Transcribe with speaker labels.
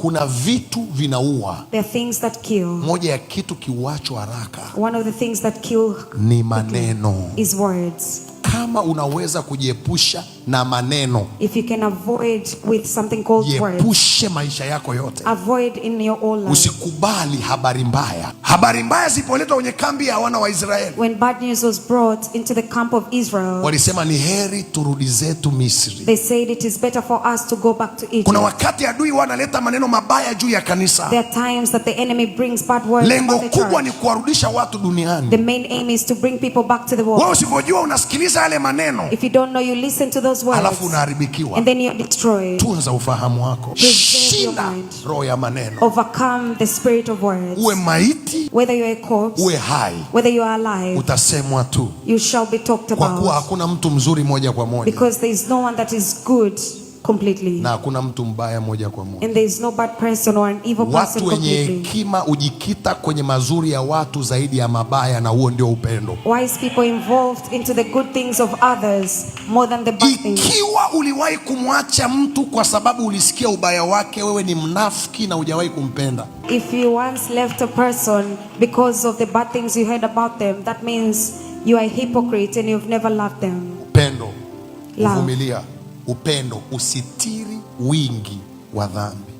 Speaker 1: Kuna vitu vinaua.
Speaker 2: There are things that kill.
Speaker 1: Moja ya kitu kiuacho haraka,
Speaker 2: one of the things that kill
Speaker 1: ni maneno.
Speaker 2: Is words.
Speaker 1: Kama unaweza kujiepusha na maneno,
Speaker 2: if you can avoid with something called words,
Speaker 1: jiepushe maisha yako yote.
Speaker 2: Avoid in your whole life.
Speaker 1: Usikubali habari mbaya. Habari mbaya zipoletwa kwenye kambi ya wana wa Israeli.
Speaker 2: When bad news was brought into the camp of Israel,
Speaker 1: walisema ni heri turudi zetu Misri.
Speaker 2: They said it is better for us to go back to Egypt.
Speaker 1: Kuna wakati adui wanaleta maneno mabaya juu ya kanisa.
Speaker 2: There are times that the enemy brings bad words.
Speaker 1: Lengo kubwa ni kuwarudisha watu duniani.
Speaker 2: The main aim is to bring people back to the world.
Speaker 1: Wewe usipojua unasikiliza yale maneno,
Speaker 2: if you don't know, you listen to those words,
Speaker 1: alafu unaharibikiwa,
Speaker 2: and then you're destroyed.
Speaker 1: Tunza ufahamu wako. Shinda roho ya maneno.
Speaker 2: Overcome the spirit of words.
Speaker 1: Uwe maiti,
Speaker 2: whether you are a corpse,
Speaker 1: uwe hai,
Speaker 2: whether you are alive,
Speaker 1: utasemwa tu.
Speaker 2: You shall be talked about.
Speaker 1: Kwa kuwa hakuna mtu mzuri moja kwa moja.
Speaker 2: Because there is no one that is good completely.
Speaker 1: Na hakuna mtu mbaya moja kwa moja.
Speaker 2: And there is no bad person or an evil person completely.
Speaker 1: Watu wenye hekima ujikita kwenye mazuri ya watu zaidi ya mabaya, na huo ndio upendo.
Speaker 2: Wise people involved into the good things of others more than the bad things.
Speaker 1: Ikiwa uliwahi kumwacha mtu kwa sababu ulisikia ubaya wake, wewe ni mnafiki na hujawahi kumpenda.
Speaker 2: If you once left a person because of the bad things you heard about them, that means you are a hypocrite and you've never loved them.
Speaker 1: Upendo, uvumilia. Upendo usitiri wingi wa dhambi.